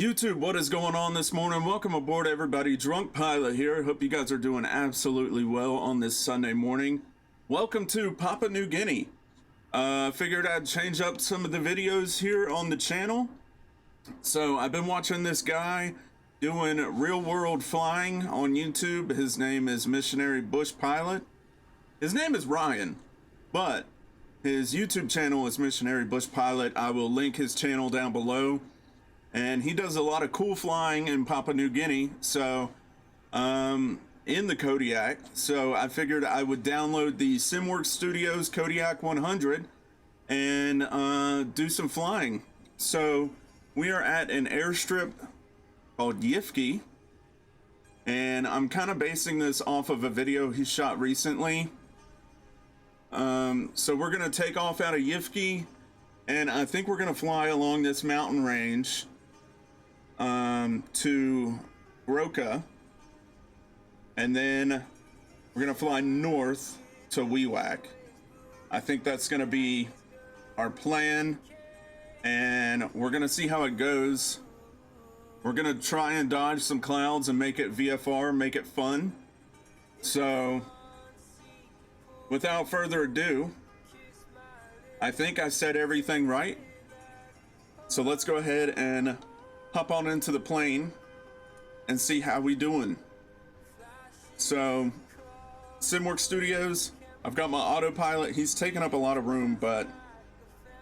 YouTube, what is going on this morning? Welcome aboard, everybody. Drunk Pilot here. Hope you guys are doing absolutely well on this Sunday morning. Welcome to Papua New Guinea. Figured I'd change up some of the videos here on the channel. So I've been watching this guy doing real world flying on YouTube. His name is Missionary Bush Pilot. His name is Ryan, but his YouTube channel is Missionary Bush Pilot. I will link his channel down below. And he does a lot of cool flying in Papua New Guinea, so in the Kodiak. So I figured I would download the SimWorks Studios Kodiak 100 and do some flying. So we are at an airstrip called Yifki, and I'm kind of basing this off of a video he shot recently. So we're gonna take off out of Yifki, and I think we're gonna fly along this mountain range to Goroka, and then we're gonna fly north to Wewak. I think that's gonna be our plan, and we're gonna see how it goes. We're gonna try and dodge some clouds and make it VFR, make it fun. So without further ado, I think I said everything right. So let's go ahead and hop on into the plane and see how we doing. So SimWorks Studios, I've got my autopilot. He's taking up a lot of room, but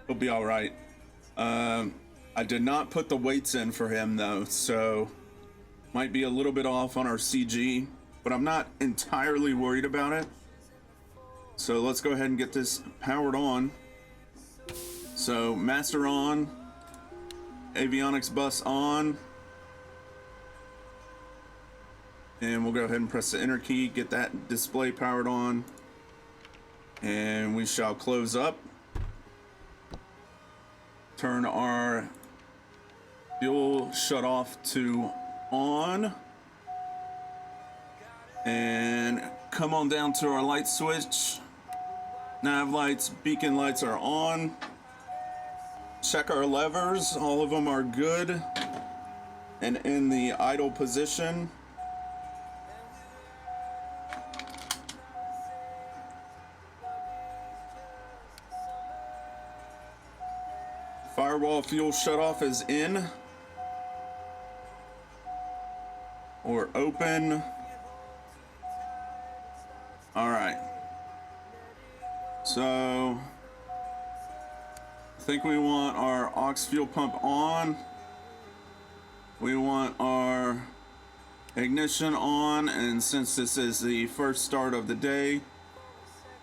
he'll be all right. I did not put the weights in for him though, so might be a little bit off on our CG, but I'm not entirely worried about it. So let's go ahead and get this powered on. So master on, avionics bus on, and we'll go ahead and press the enter key, get that display powered on, and we shall close up, turn our fuel shut off to on, and come on down to our light switch. Nav lights, beacon lights are on. Check our levers, all of them are good and in the idle position. Firewall fuel shutoff is in or open. All right. So I think we want our aux fuel pump on. We want our ignition on, and since this is the first start of the day,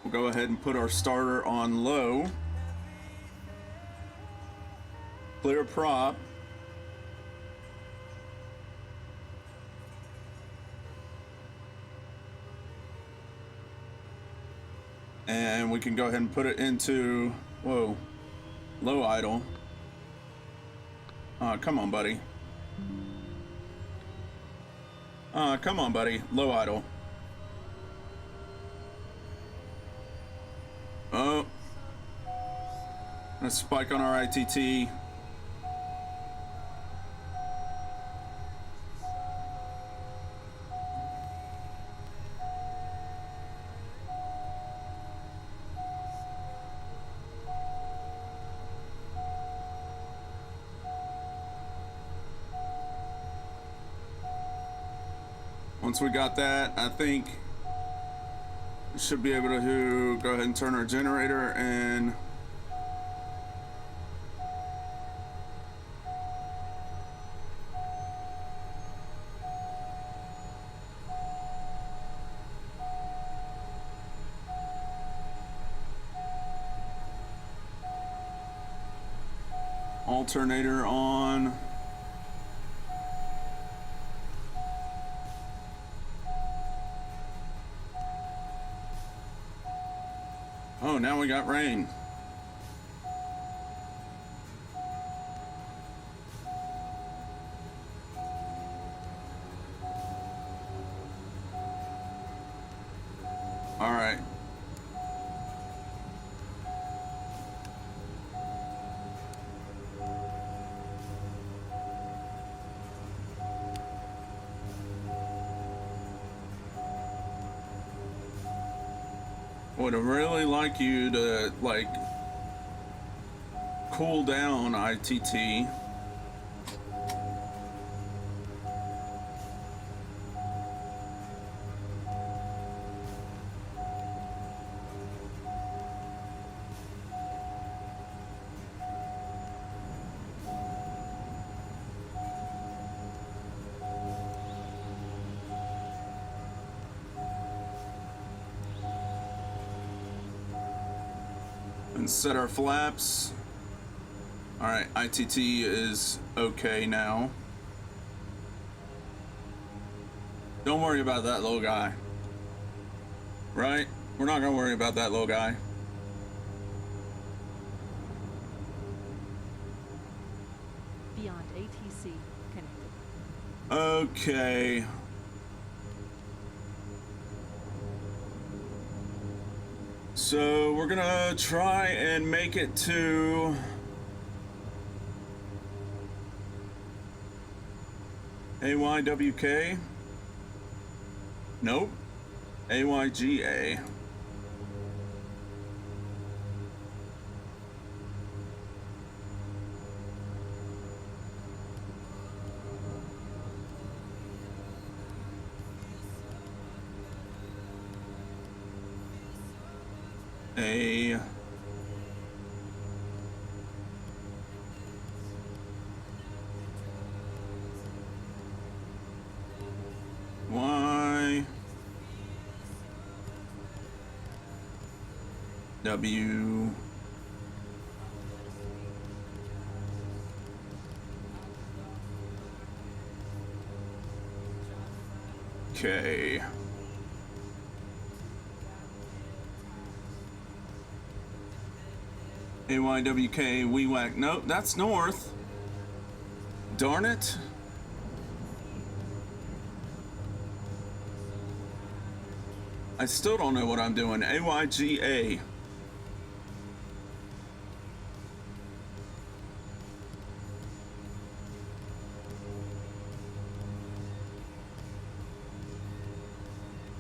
we'll go ahead and put our starter on low. Clear prop. And we can go ahead and put it into, whoa, low idle. Come on, buddy. Come on, buddy. Low idle. Oh. A spike on our ITT. Once we got that, I think we should be able to go ahead and turn our generator and alternator on. Oh, now we got rain. All right. Would really like you to, like, cool down, ITT. And set our flaps. All right, ITT is okay now. Don't worry about that little guy. Right? We're not gonna worry about that little guy. Beyond ATC connected. Okay. So we're gonna try and make it to AYWK. Nope. AYGA. A Y W K. AYWK, WEWAC. Nope, that's north. Darn it. I still don't know what I'm doing. AYGA.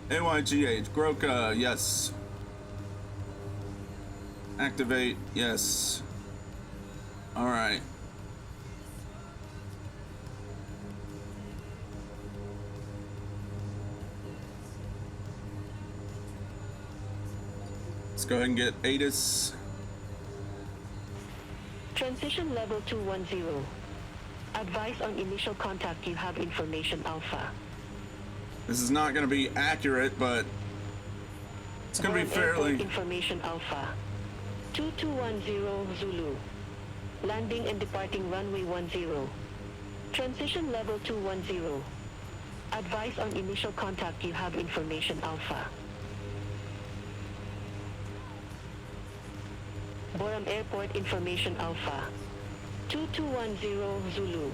AYGA. Goroka, yes. Activate, yes. All right. Let's go ahead and get ATIS. Transition level 210. Advice on initial contact, you have information alpha. This is not going to be accurate, but it's going to be fairly... Airport information alpha. 2210 Zulu. Landing and departing runway 10. Transition level 210. Advice on initial contact, you have information alpha. Boram Airport information alpha. 2210 Zulu.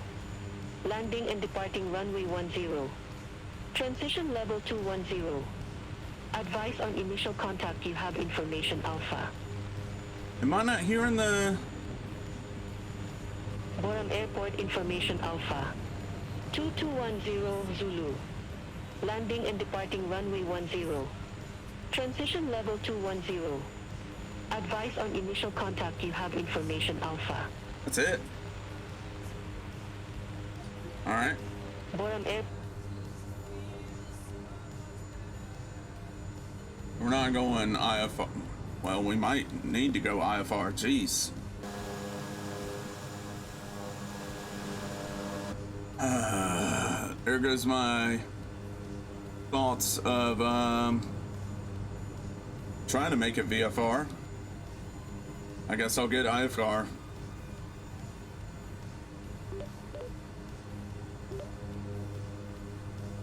Landing and departing runway 10. Transition level 210. Advice on initial contact, you have information alpha. Am I not hearing the... Boram Airport information alpha. 2210 Zulu. Landing and departing runway 10. Transition level 210. Advice on initial contact, you have information alpha. That's it. All right. Boram Air. We're not going IFR. Well, we might need to go IFR. Jeez. There goes my thoughts of trying to make it VFR. I guess I'll get IFR.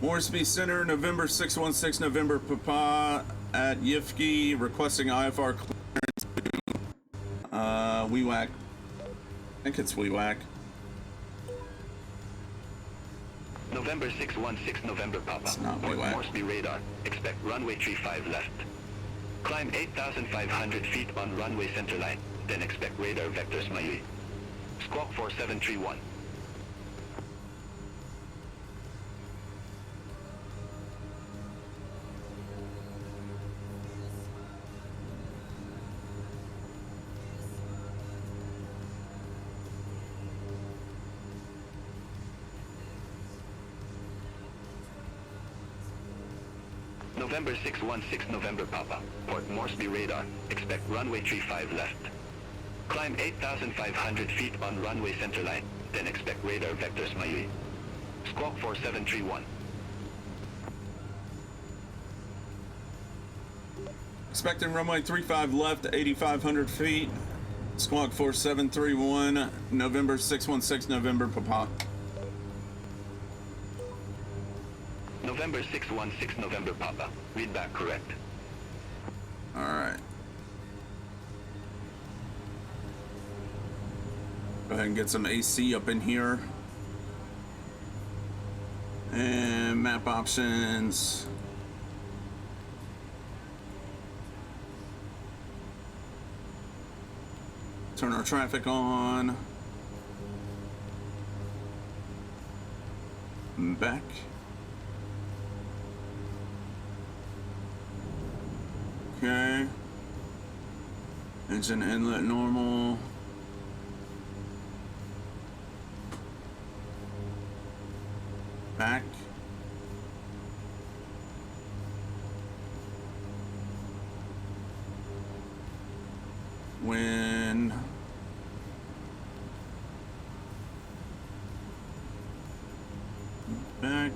Moresby Center, November 616, November Papua at Yifki, requesting IFR clearance to WEWAC. I think it's WEWAC. November 616, November Papa. It's not Port WEWAC. Moresby radar. Expect runway 35 left. Climb 8,500 feet on runway centerline. Then expect radar vectors Mayui. Squawk 4731. November 616 November Papa, Port Moresby radar, expect runway 35 left. Climb 8,500 feet on runway centerline, then expect radar vectors Mayui. Squawk 4731. Expecting runway 35 left, 8,500 feet. Squawk 4731, November 616 November Papa. November 616 November Papa. Read back correct. All right. Go ahead and get some AC up in here. And map options. Turn our traffic on. Back. Okay. Engine inlet normal. Back. When back.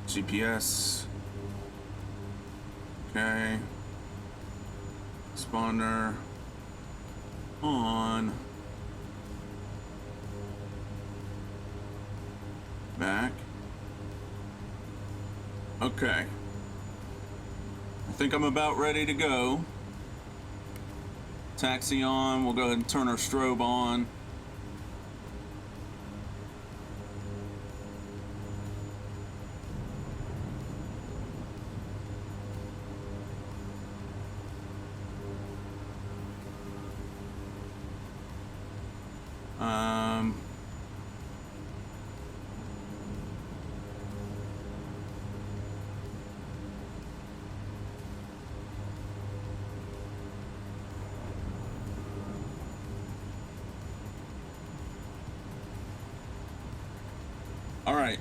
GPS. Okay. Spawner on. Back. Okay. I think I'm about ready to go. Taxi on. We'll go ahead and turn our strobe on. All right.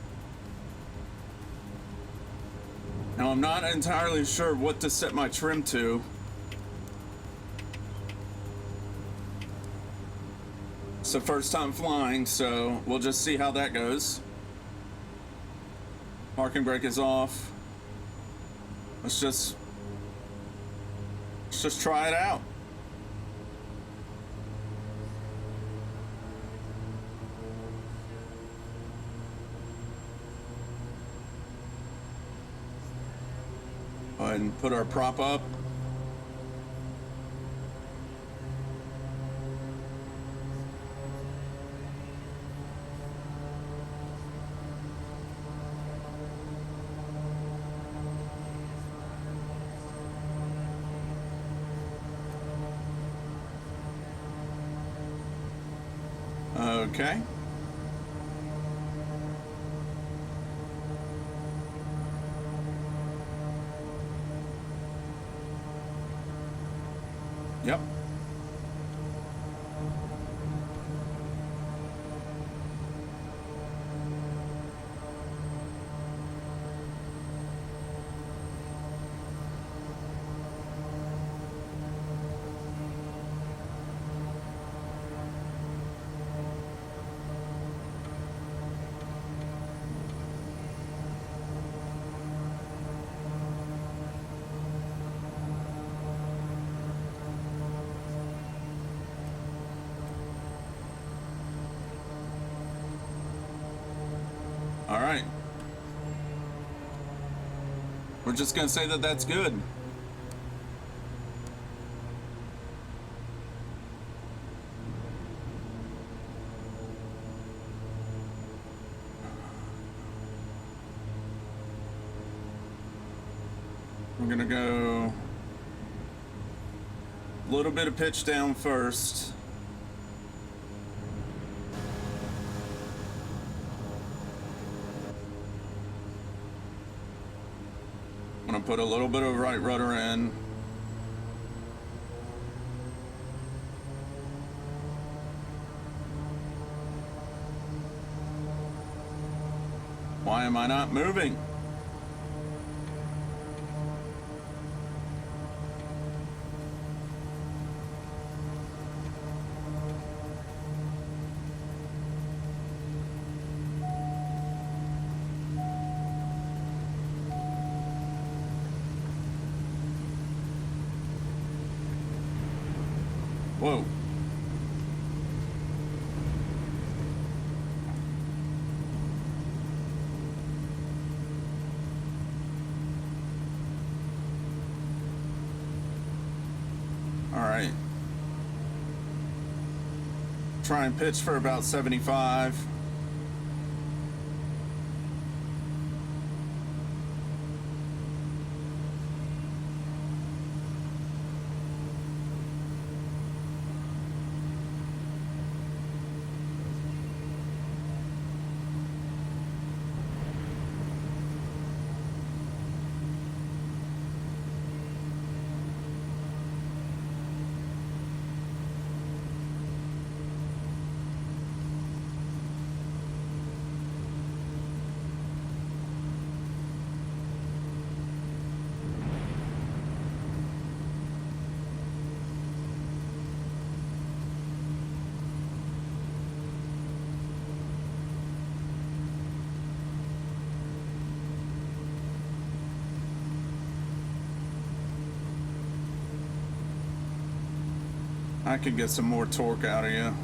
Now I'm not entirely sure what to set my trim to. It's the first time flying, so we'll just see how that goes. Parking brake is off. Let's just try it out. Go ahead and put our prop up. Okay. Yep. All right. We're just gonna say that that's good. I'm gonna go a little bit of pitch down first. I'm gonna put a little bit of right rudder in. Why am I not moving? Whoa. All right. Try and pitch for about 75. I could get some more torque out of you.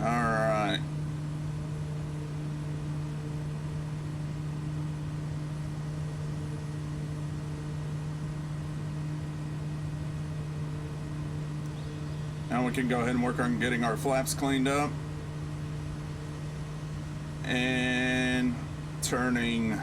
All right. Now we can go ahead and work on getting our flaps cleaned up and turning.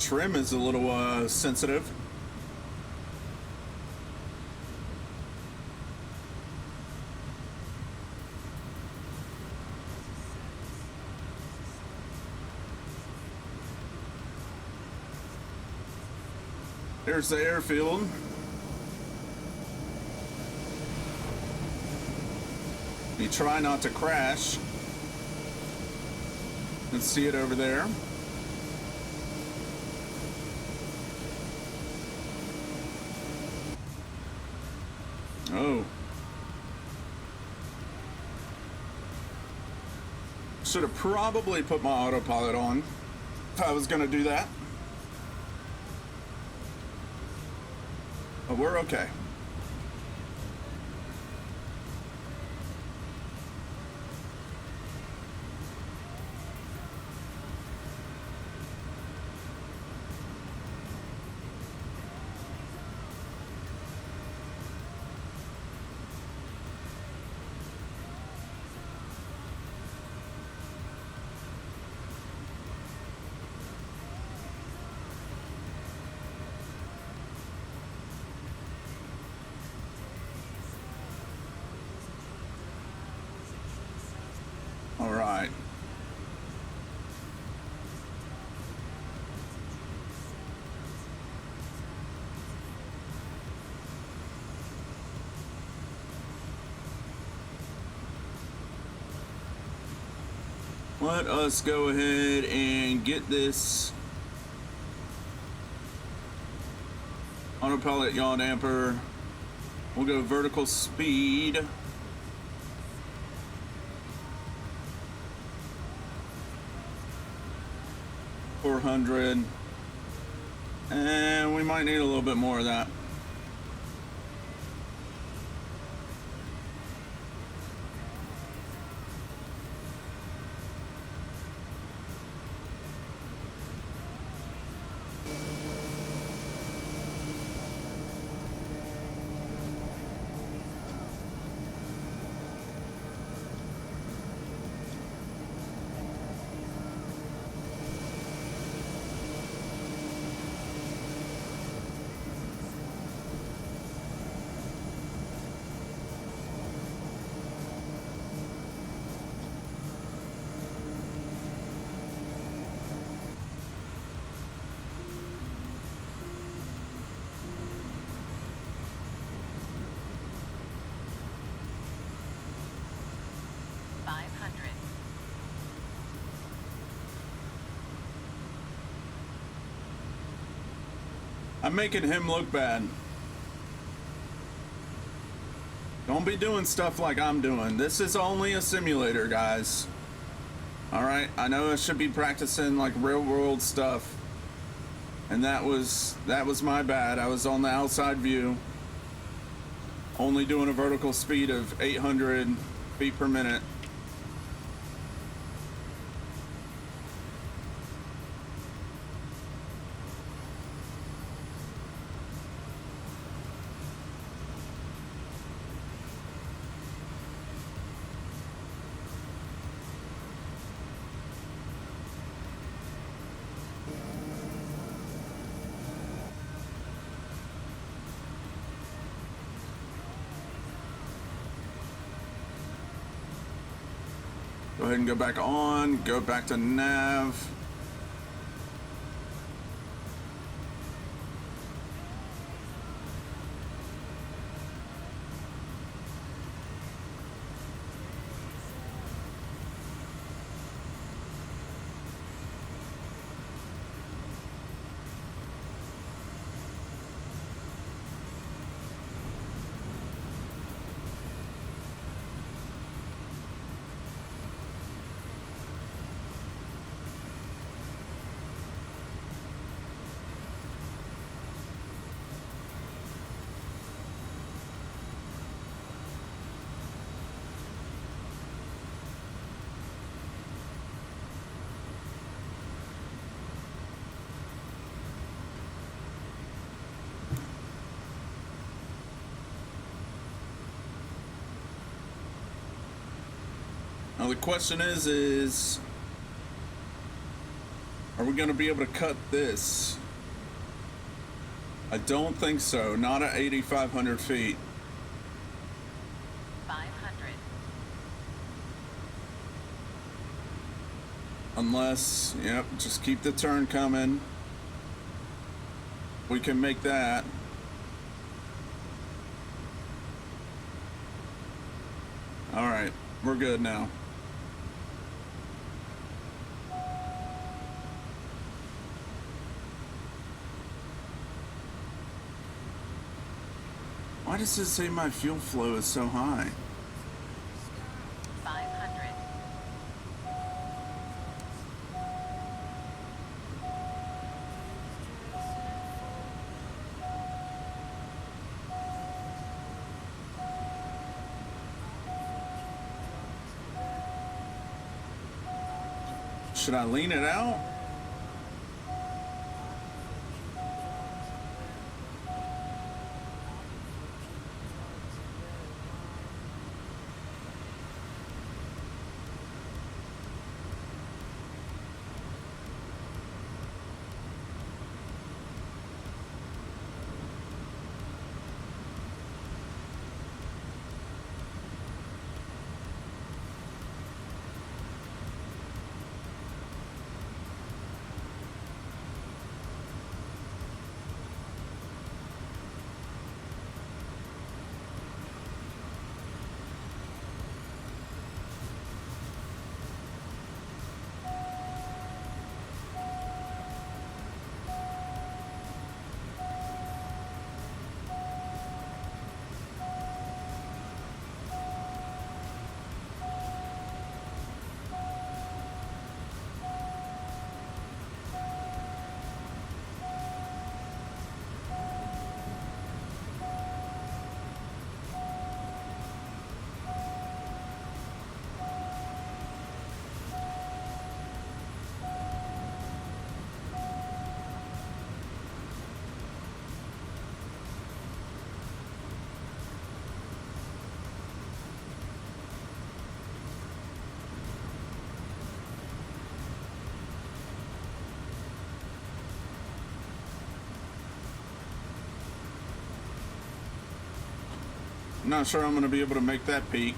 Trim is a little sensitive. There's the airfield. You try not to crash. Let's see it over there. Oh. Should have probably put my autopilot on if I was gonna do that. But we're okay. All right. Let us go ahead and get this autopilot yaw damper. We'll go vertical speed. $400, and we might need a little bit more of that. I'm making him look bad. Don't be doing stuff like I'm doing. This is only a simulator, guys. All right, I know I should be practicing like real world stuff, and that was my bad. I was on the outside view, only doing a vertical speed of 800 feet per minute. Go ahead and go back on, go back to nav. Now the question is are we going to be able to cut this? I don't think so. Not at 8,500 feet. 500. Unless, yep, just keep the turn coming. We can make that. All right. We're good now. Why does it say my fuel flow is so high? 500. Should I lean it out? I'm not sure I'm going to be able to make that peak.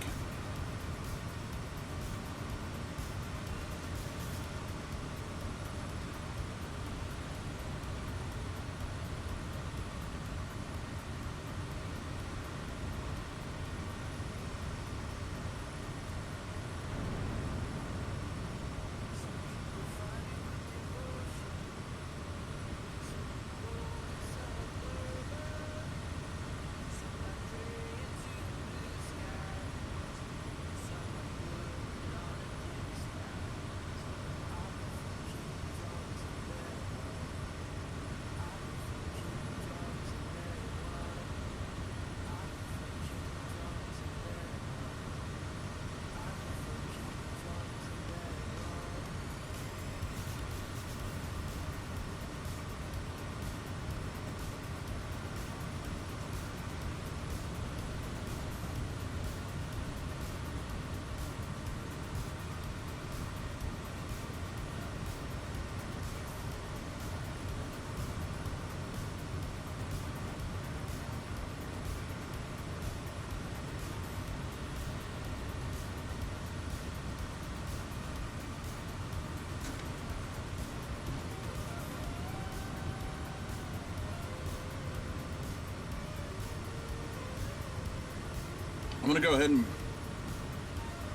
I'm going to go ahead and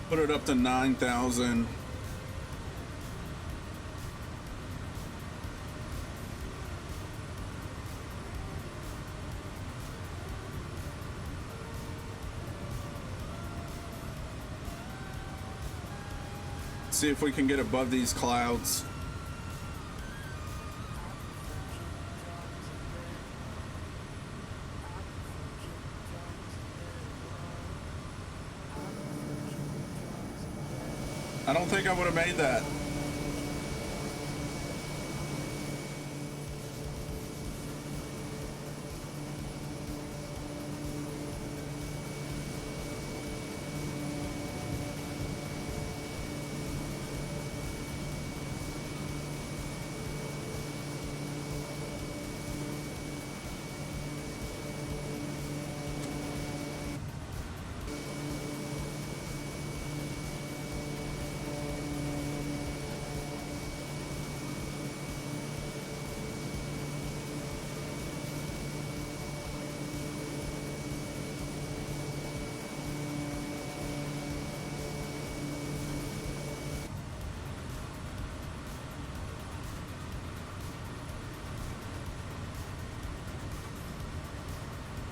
put it up to 9,000. See if we can get above these clouds. I don't think I would have made that.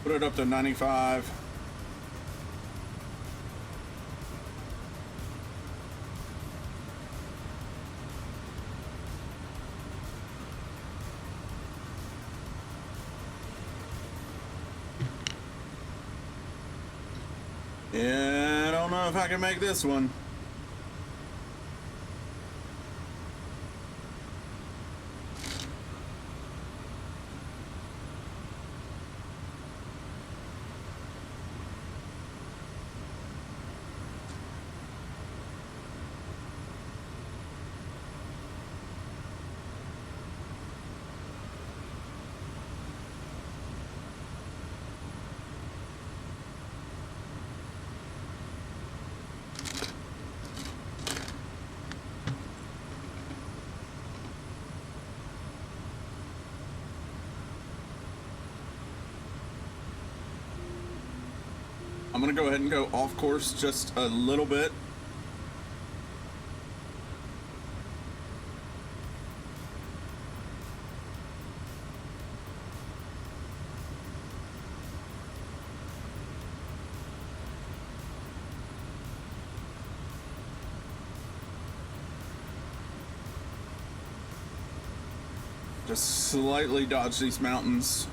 Put it up to 95. Yeah, I don't know if I can make this one. I'm gonna go ahead and go off course just a little bit. Just slightly dodge these mountains.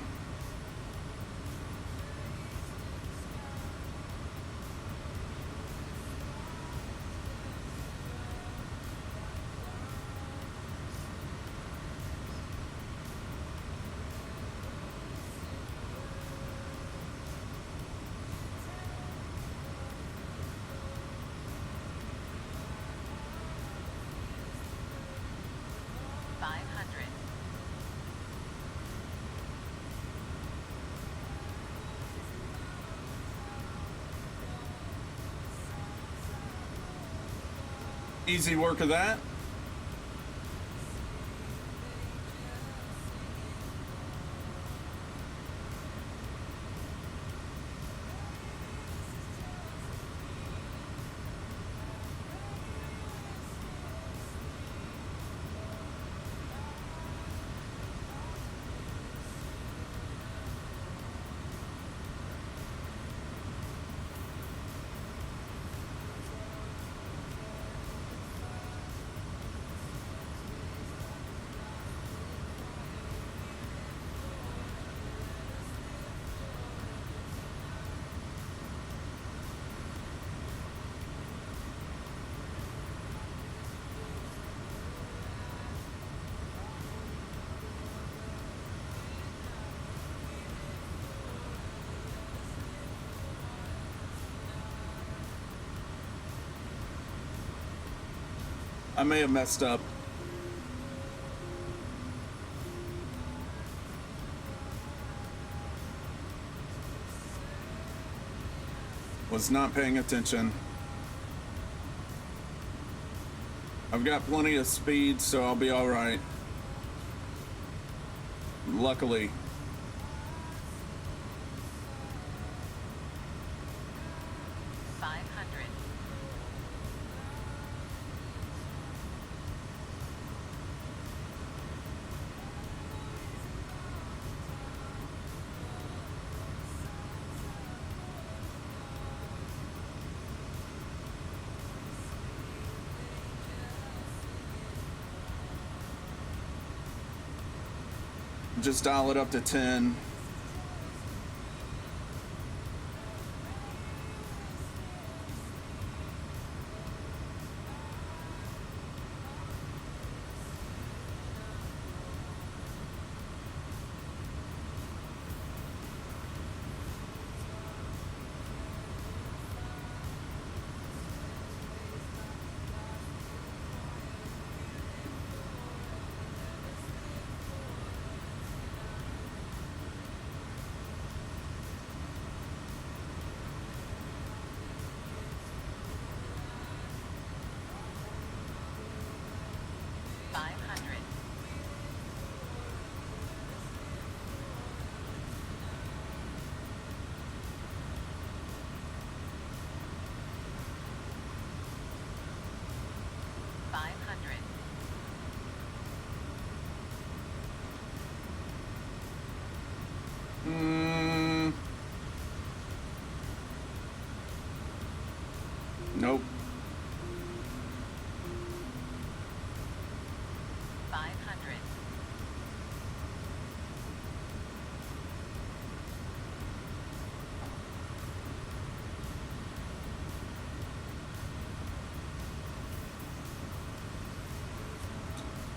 Easy work of that. I may have messed up. Was not paying attention. I've got plenty of speed, so I'll be all right. Luckily. Just dial it up to 10.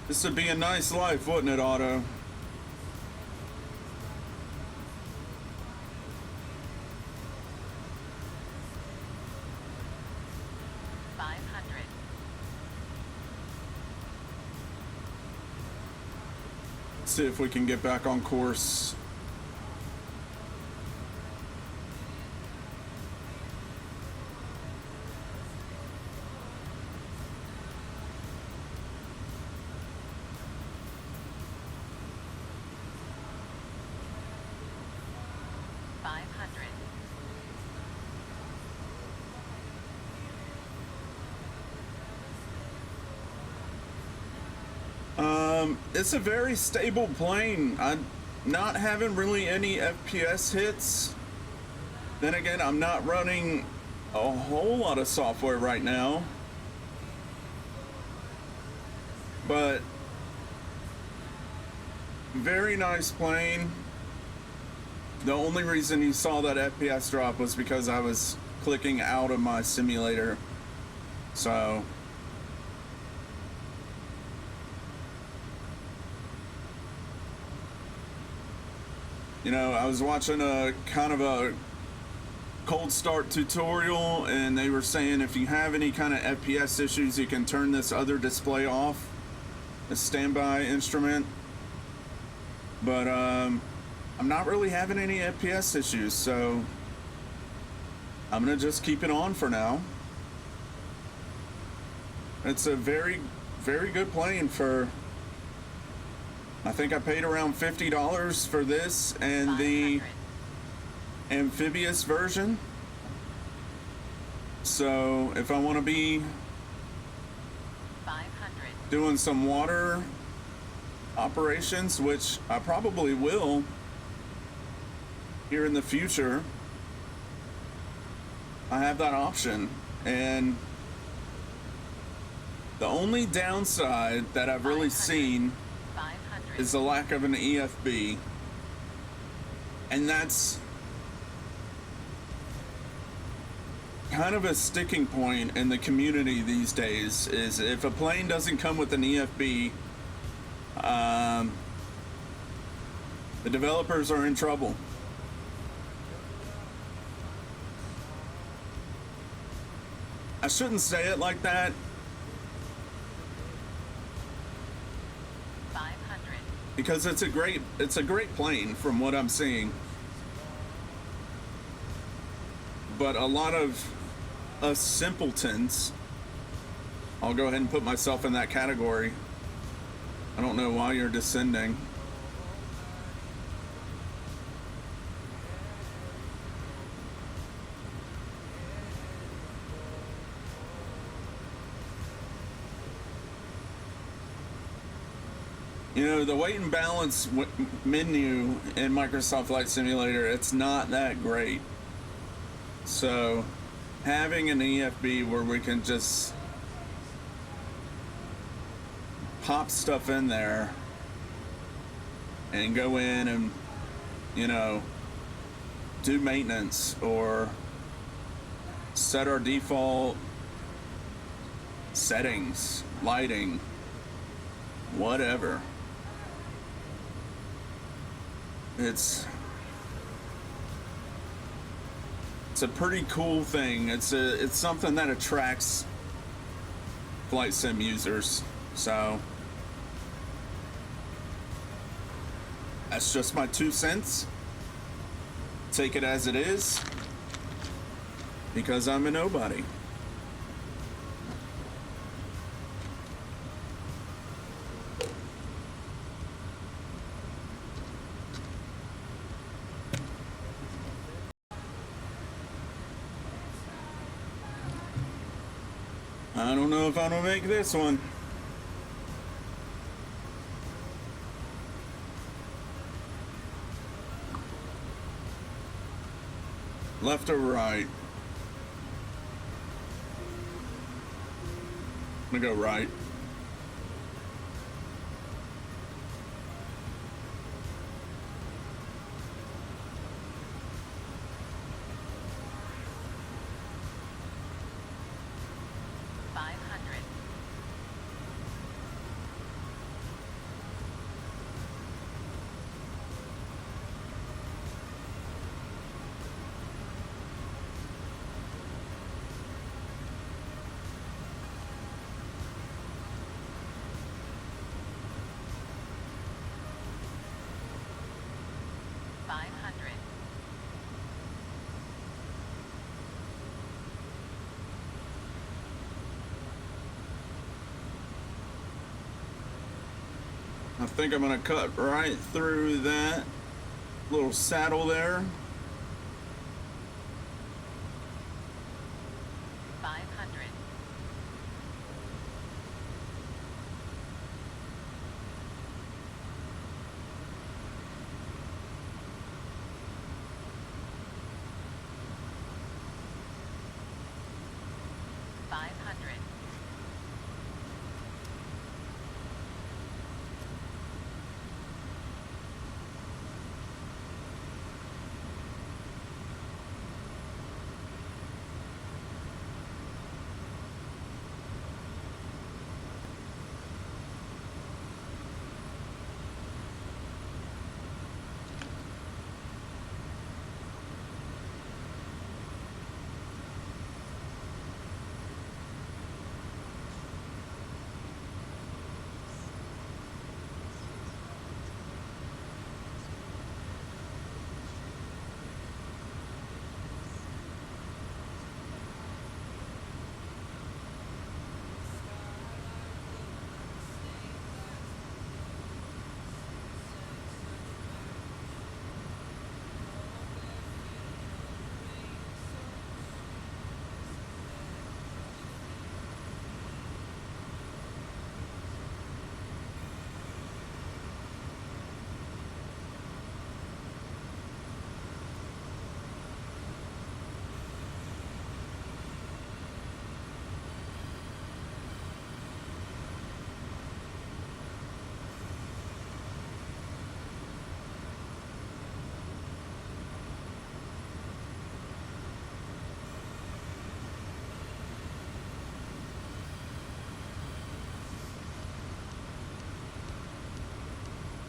This would be a nice life, wouldn't it, Otto? See if we can get back on course. It's a very stable plane. I'm not having really any FPS hits. Then again, I'm not running a whole lot of software right now. But very nice plane. The only reason you saw that FPS drop was because I was clicking out of my simulator. So you know, I was watching a kind of a cold start tutorial, and they were saying if you have any kind of FPS issues, you can turn this other display off, a standby instrument. But I'm not really having any FPS issues, so I'm gonna just keep it on for now. It's a very, very good plane for, I think I paid around $50 for this and the amphibious version. So if I want to be doing some water operations, which I probably will here in the future, I have that option. And the only downside that I've really seen is the lack of an EFB, and that's kind of a sticking point in the community these days. Is if a plane doesn't come with an EFB, the developers are in trouble. I shouldn't say it like that, because it's a great plane from what I'm seeing. But a lot of us simpletons, I'll go ahead and put myself in that category. I don't know why you're descending. You know, the weight and balance menu in Microsoft Flight Simulator, it's not that great. So having an EFB where we can just pop stuff in there and go in and, you know, do maintenance or set our default settings, lighting, whatever. It's a pretty cool thing. It's something that attracts flight sim users. So that's just my 2 cents. Take it as it is, because I'm a nobody. I don't know if I'm gonna make this one. Left or right? I'm gonna go right. I think I'm gonna cut right through that little saddle there. 500. 500.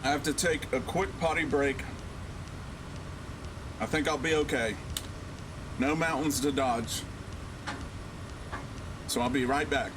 I have to take a quick potty break. I think I'll be okay. No mountains to dodge. So I'll be right back.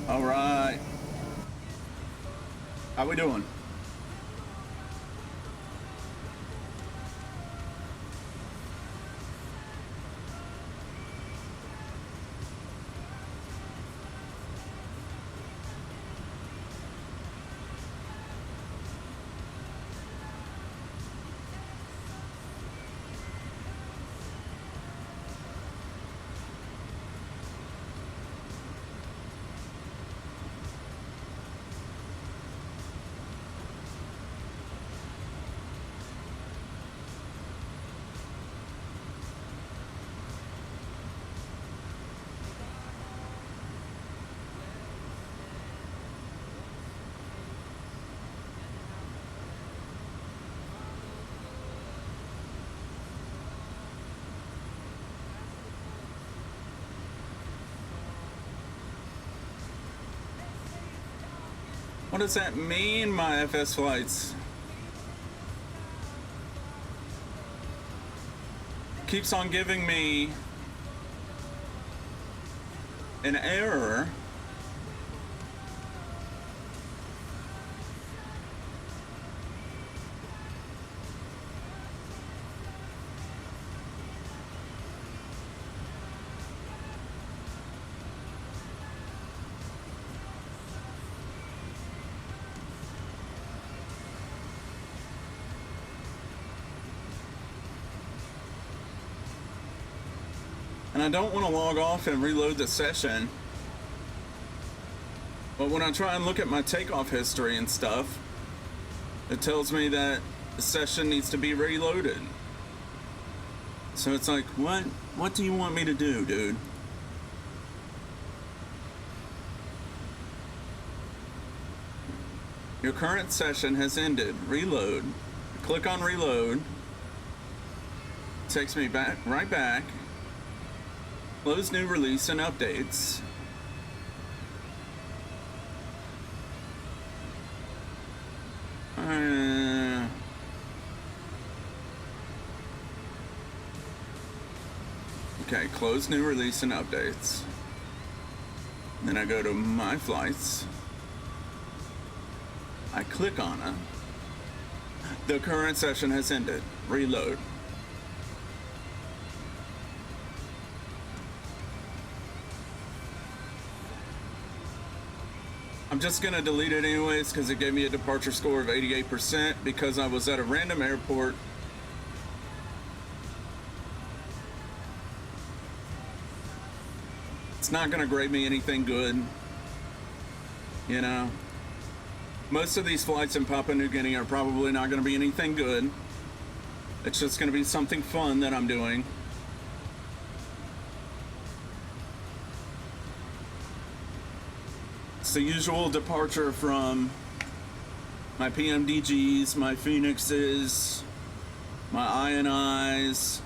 All right. How we doing? What does that mean, my FS flights? Keeps on giving me an error. And I don't want to log off and reload the session. But when I try and look at my takeoff history and stuff, it tells me that the session needs to be reloaded. So it's like, what do you want me to do, dude? Your current session has ended. Reload. Click on reload. Takes me back, right back. Close new release and updates. Okay, close new release and updates. Then I go to my flights. I click on it. The current session has ended. Reload. I'm just gonna delete it anyways because it gave me a departure score of 88% because I was at a random airport. It's not gonna grade me anything good, you know. Most of these flights in Papua New Guinea are probably not gonna be anything good. It's just gonna be something fun that I'm doing. It's the usual departure from my PMDGs, my Phoenixes, my INIs.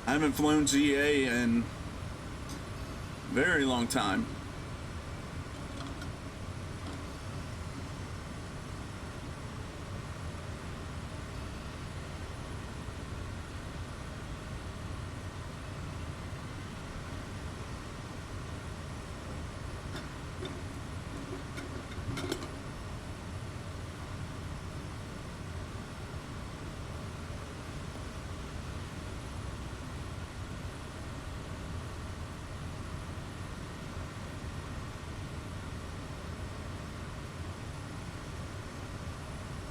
I haven't flown GA in a very long time.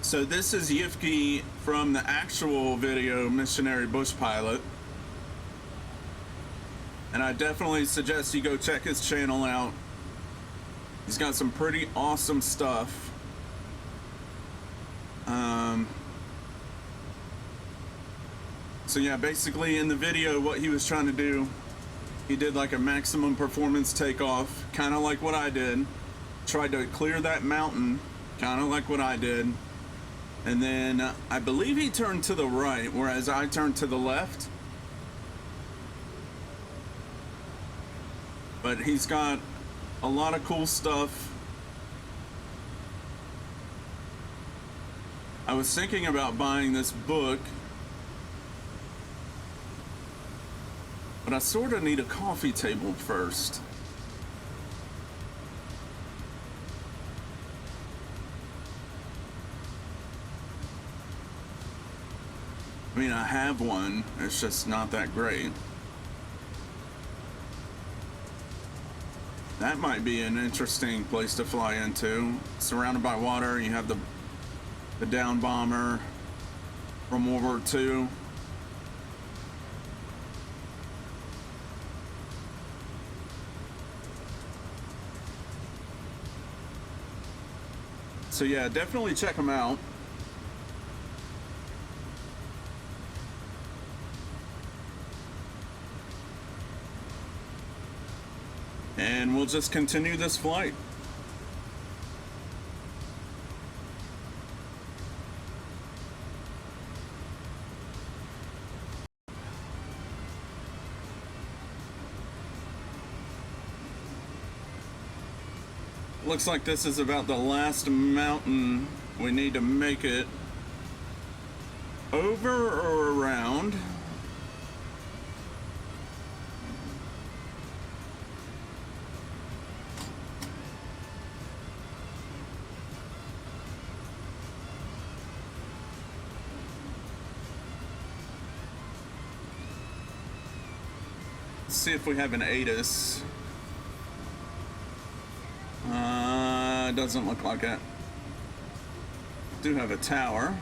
So this is Yifki from the actual video Missionary Bush Pilot. And I definitely suggest you go check his channel out. He's got some pretty awesome stuff. So yeah, basically in the video what he was trying to do, he did like a maximum performance takeoff, kind of like what I did. Tried to clear that mountain, kind of like what I did. And then I believe he turned to the right, whereas I turned to the left. But he's got a lot of cool stuff. I was thinking about buying this book, but I sort of need a coffee table first. I mean, I have one, it's just not that great. That might be an interesting place to fly into. Surrounded by water, you have the down bomber from World War II. So yeah, definitely check them out. And we'll just continue this flight. Looks like this is about the last mountain we need to make it over or around. Let's see if we have an ATIS. Doesn't look like it. Do have a tower.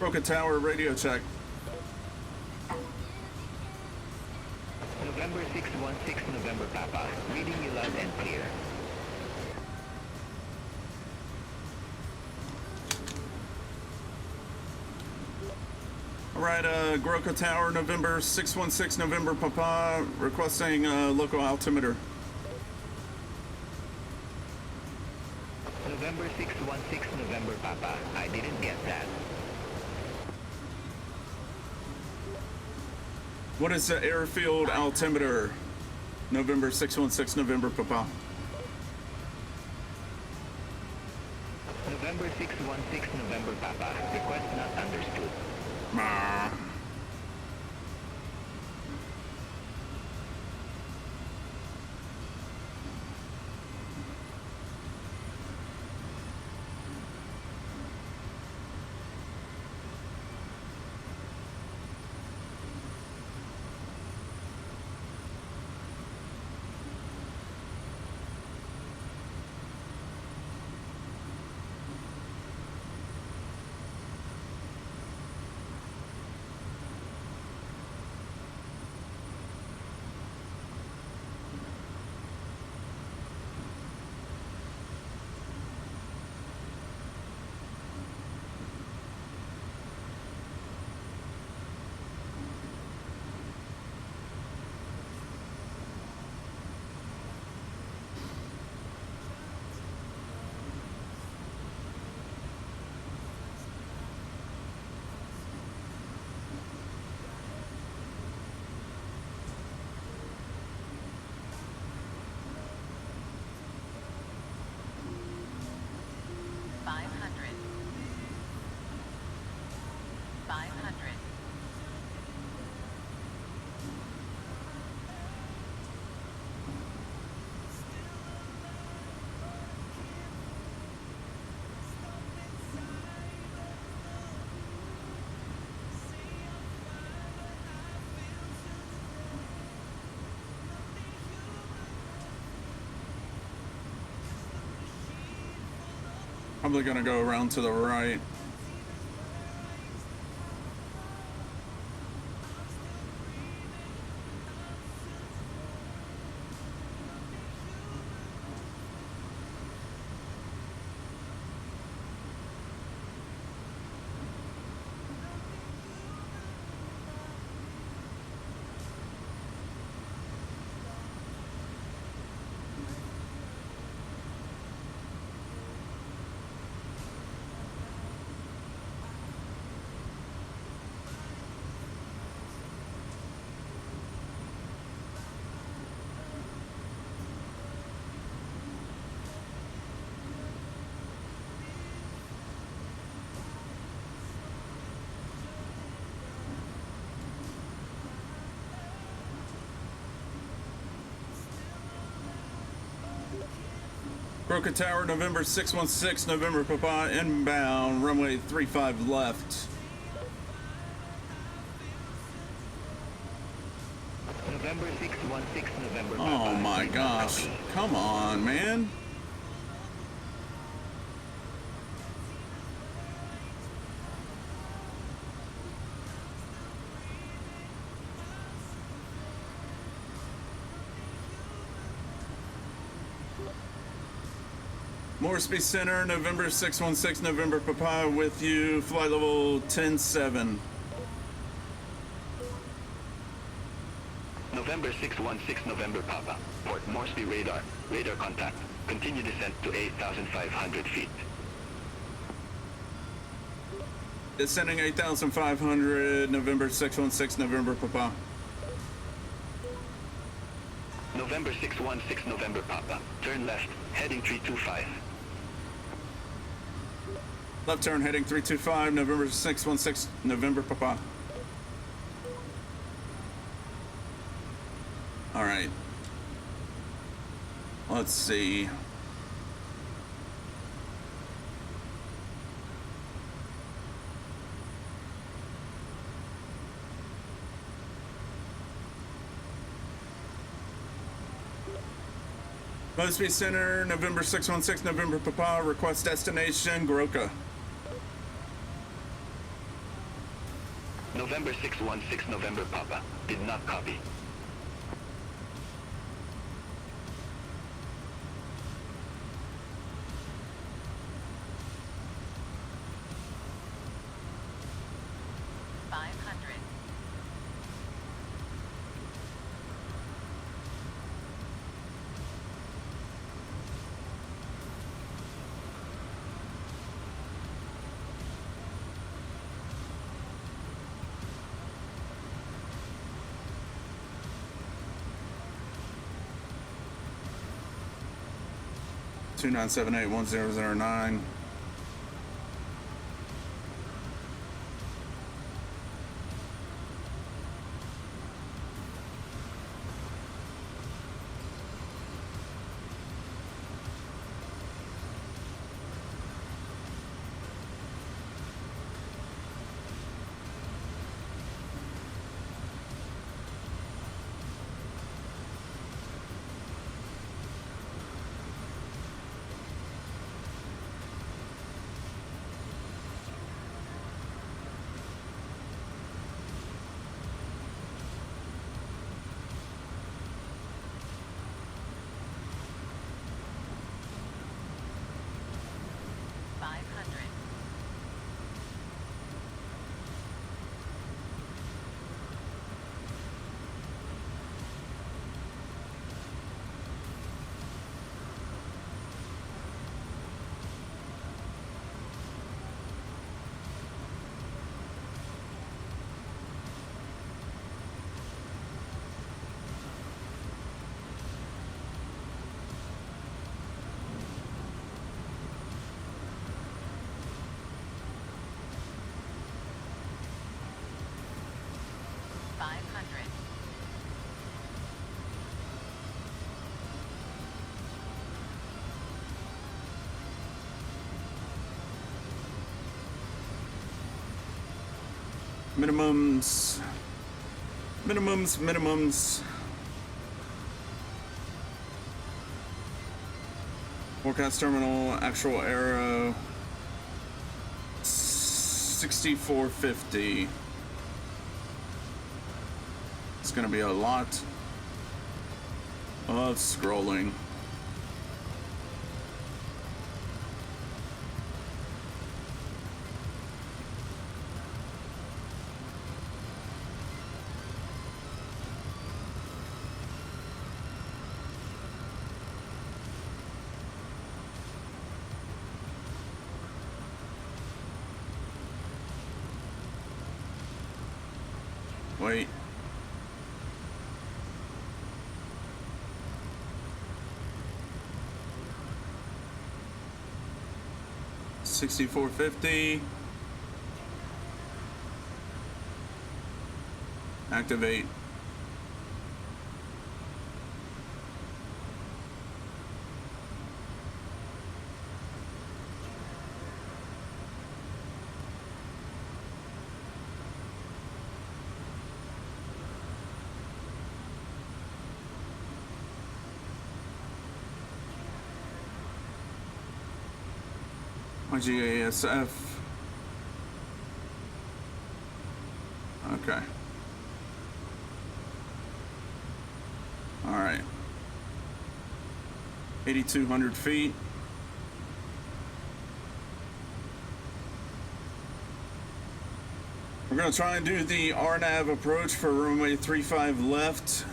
Goroka Tower, radio check. November 616 November Papa. Reading you loud and clear. All right, Goroka Tower, November 616 November Papa, requesting local altimeter. November 616 November Papa. I didn't get that. What is the airfield altimeter? November 616 November Papa. November 616 November Papa. Request not understood. Bah. Probably gonna go around to the right. Goroka Tower, November 616, November Papa, inbound, runway 35 left. November 616 November Oh Papa. my gosh. Come on, man. Moresby Center, November 616, November Papa, with you, flight level 107. November 616 November Papa. Port Moresby radar. Radar contact. Continue descent to 8,500 feet. Descending 8,500, November 616, November Papa. November 616 November Papa. Turn left, heading 325. Left turn heading 325, November 616, November Papa. All right. Let's see. Moresby Center, November 616, November Papa, request destination, Goroka. November 616 November Papa. Did not copy. Two 978-1009. Minimums. Forecast terminal, actual arrow. 6450. It's gonna be a lot of scrolling. Wait. $64.50. Activate. GASF. Okay. All right. 8,200 feet. We're gonna try and do the RNAV approach for runway 35 left.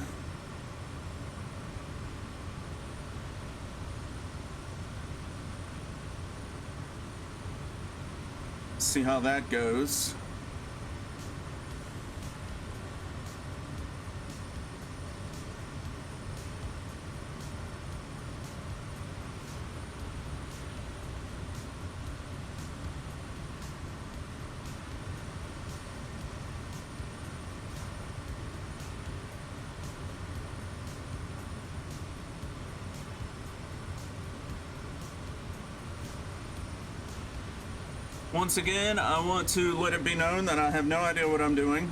See how that goes. Once again, I want to let it be known that I have no idea what I'm doing.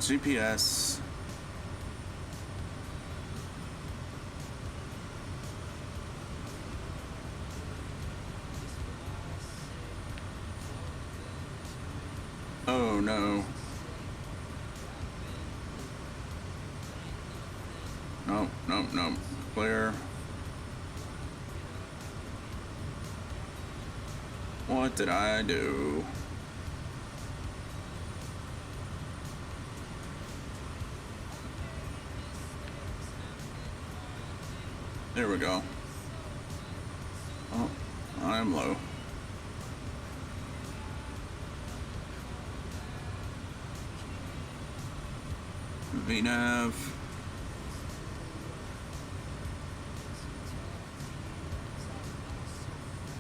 GPS. Oh no. No, no, no. Clear. What did I do? There we go. Oh, I am low. VNav.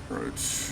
Approach.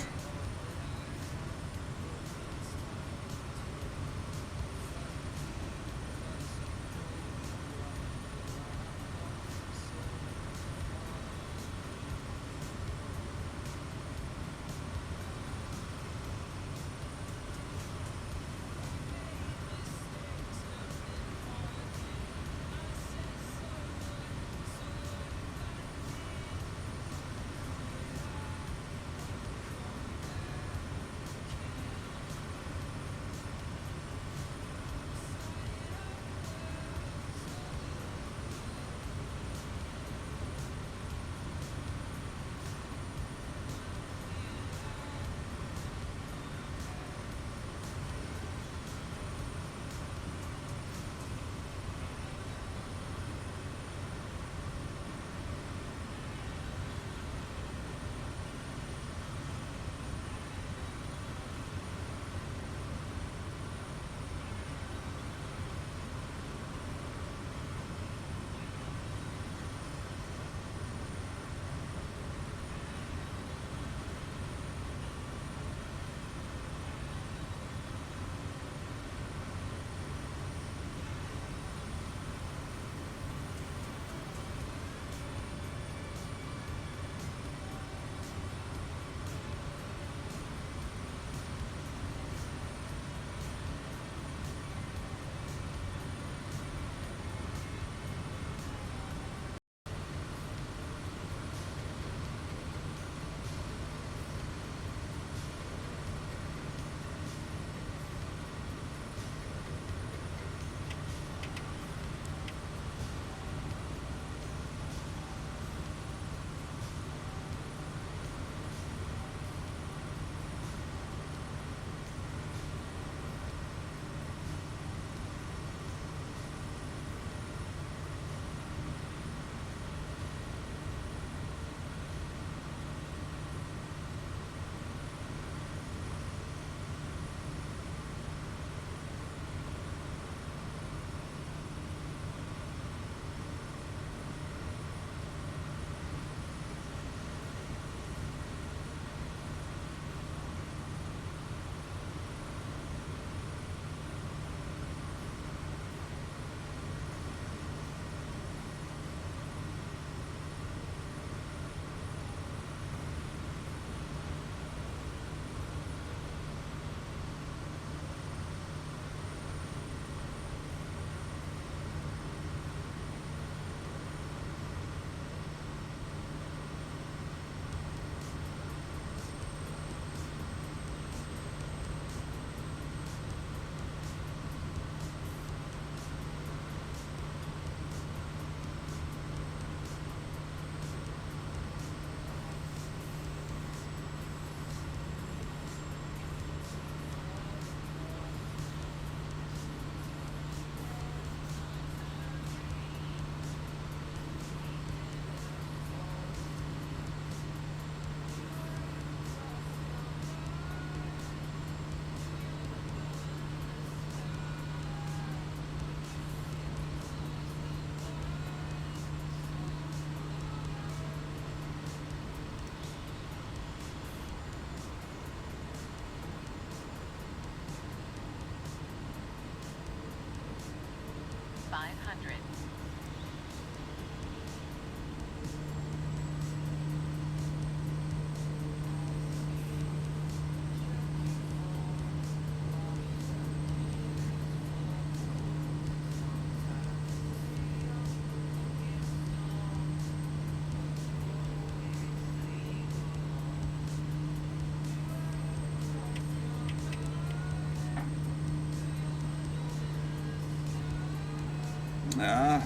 Ah.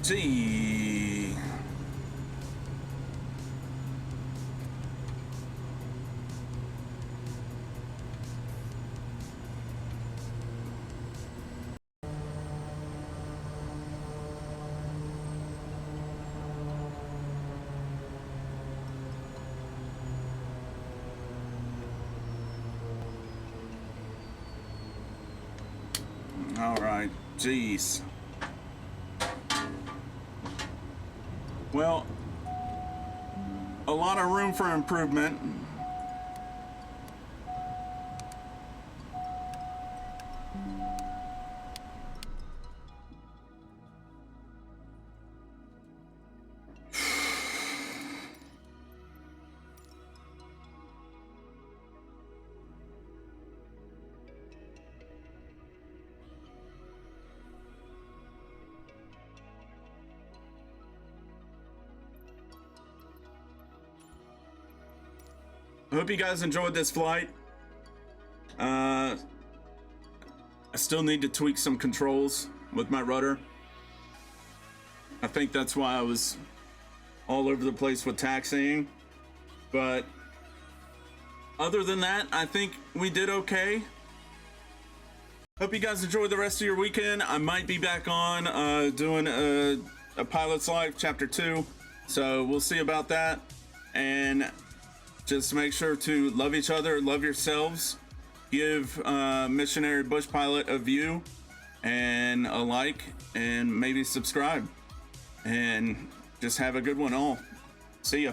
See. All right, jeez. Well, a lot of room for improvement. I hope you guys enjoyed this flight. I still need to tweak some controls with my rudder. I think that's why I was all over the place with taxiing. But other than that, I think we did okay. Hope you guys enjoyed the rest of your weekend. I might be back on doing a Pilot's Life Chapter 2. So we'll see about that. And just make sure to love each other, love yourselves, give Missionary Bush Pilot a view and a like, and maybe subscribe. And just have a good one all. See ya.